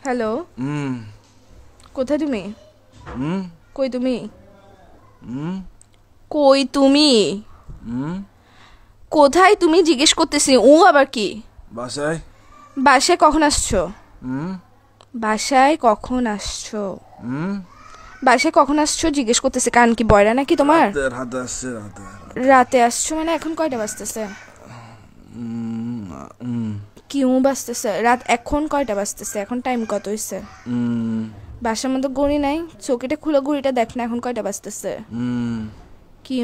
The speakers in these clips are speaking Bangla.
হ্যালো, কোথায় তুমি? কই তুমি? কই তুমি? কোথায় তুমি জিজ্ঞেস করতেছি। আবার কি? বাসায়। বাসায় কখন আসছো? বাসায় কখন আসছো? বাসায় কখন আসছো জিজ্ঞেস করতেছি। কান কি বয়রা নাকি তোমার? রাতে আসছো মানে এখন কয়টা বাজতেছে? কি বাজতেছে? রাত এখন কয়টা বাজতেছে? এখন টাইম কত হইছে? বাসার মধ্যে গড়ি নাই? চৌকিটা খুলে ঘড়িটা দেখ না, এখন কয়টা বাজতেছে? কি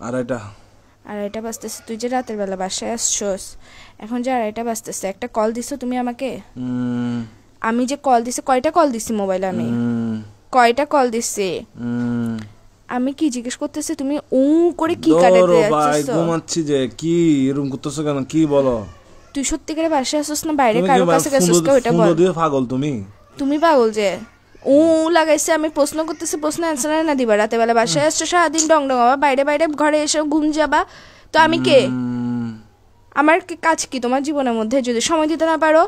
আড়াইটা বাজতেছে। তুই যে রাতের বেলা বাসায় আসছোস, এখন যে আড়াইটা বাজতেছে, একটা কল দিছো তুমি আমাকে? আমি যে কল দিছি, কয়টা কল দিছি মোবাইলে? আমি কয়টা কল দিছি? আমি কি জিজ্ঞেস করতেছি, তুমি করে কি কাটাতে যাচ্ছিস? ঘুমাচ্ছি যে। কি এরকম করতেছো কেন? কি বলো? তুই সত্যি করে বাসায় আসছিস না বাইরে কারো কাছে গেছিস? ওইটা বল। পাগল তুমি পাগল যে লাগাইছে। আমি প্রশ্ন করতেছি, প্রশ্ন অ্যান্সার না দিবা? রাতে বেলা বাসায় আসছো, সারাদিন ডং ডং আবার বাইরে বাইরে ঘরে এসে ঘুম যাবা। তো আমি কে? আমার কাজ কি তোমার জীবনের মধ্যে যদি সময় দিতে না পারো?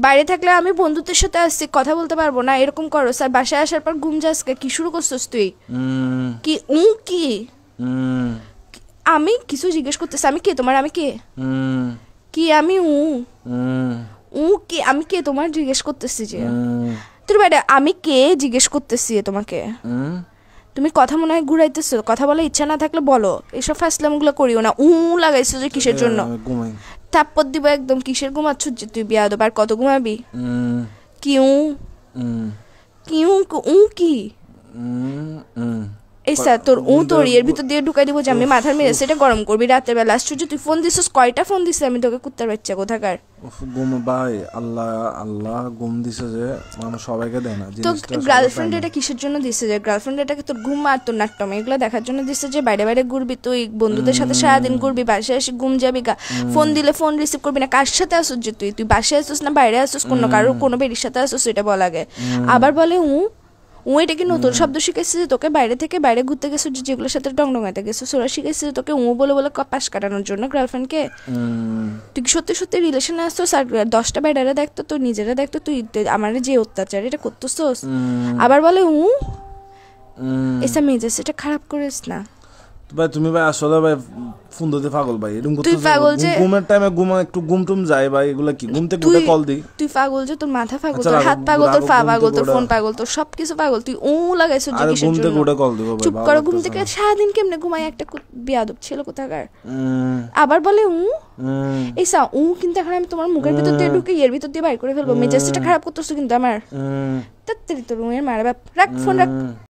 বাইরে থাকলে আমি বন্ধুদের সাথে আসছি, কথা বলতে পারবো না? এরকম করো স্যার। বাসায় আসার পর ঘুম যাস, কি শুরু করছিস তুই? কি কি আমি কিছু জিজ্ঞেস করতেছি। আমি কে তোমার? আমি কে? কি আমি কি? আমি কে তোমার জিজ্ঞেস করতেছি যে তোর বাইরে আমি কে জিজ্ঞেস করতেছি তোমাকে। তুমি কথা মনে হয় ঘুরাইতেছো। কথা বলার ইচ্ছা না থাকলে বলো। এসব ফাসলামগুলো করিও না। লাগাইছো যে কিসের জন্য? থাপ্পড় দিব একদম। কিসের ঘুমাচ্ছ যে তুই? বিয়াদব। আর কত ঘুমাবি? কি কি এই স্যার তোর তোর এর ভিতর দিয়ে ঢুকাই দিব যে আমি মাথার মেরে সেটা গরম করবি রাতের বেলা। আশ্চর্য, তুই ফোন দিছিস। কয়টা ফোন দিছিস আমি তোকে? কুত্তার বাচ্চা কোথাকার। ভাই আল্লাহ আল্লাহ ঘুম দিছে যে মানুষ সবাইকে দেয় না। তো গার্লফ্রেন্ড এটা কিসের জন্য দিছে? যে গার্লফ্রেন্ড এটাকে তোর ঘুম আর তোর নাট্যম এগুলো দেখার জন্য দিছে যে বাইরে বাইরে ঘুরবি তুই, বন্ধুদের সাথে সারাদিন ঘুরবি, বাসায় এসে ঘুম যাবি গা। ফোন দিলে ফোন রিসিভ করবি না। কার সাথে আসুস যে তুই বাসায় আসুস না বাইরে আসুস? কোনো বেরির সাথে আসুস? এটা বল আগে। আবার বলে এটা কি নতুন শব্দ শিখেছিস যে তোকে বাইরে থেকে বাইরে ঘুরতে গেছিস, যেগুলোর সাথে ডংডঙাইতে গেছিস ওরা শিখেছিস তোকে বলে বলে পাশ কাটানোর জন্য গার্লফ্রেন্ডকে? তুই কি সত্যি সত্যি রিলেশনে আসছিস? আর 10টা বেডারে দেখতো, তুই নিজেরা দেখতো, তুই আমার যে অত্যাচার এটা করতেছিস। আবার বলে এসা মেজাজ এটা খারাপ করিস না ভাই। তুমি ভাই আসলে ভাই ফোন দিতে পাগল ভাই। এরকম তুই পাগল যে ঘুমের টাইমে একটু ঘুম ভাই। এগুলা কি ঘুম থেকে উঠে কল দি? তুই পাগল যে তোর মাথা পাগল, তোর হাত পাগল, তোর পা পাগল, তোর ফোন পাগল, তোর সবকিছু পাগল। তুই লাগাইছিস যে কিসের জন্য? ঘুম থেকে উঠে কল দিব ভাই। চুপ করো। ঘুম থেকে সারাদিন কেমনে ঘুমাই একটা বিয়াদব ছেলে কোথাকার। আবার বলে এইসা কিন্তু এখন আমি তোমার মুখের ভিতর দিয়ে ঢুকে এর ভিতর দিয়ে বাইর করে ফেলবো। মেজাজটা খারাপ করতেছো কিন্তু আমার। তাড়াতাড়ি তোর মারা বাপ। রাখ ফোন রাখ।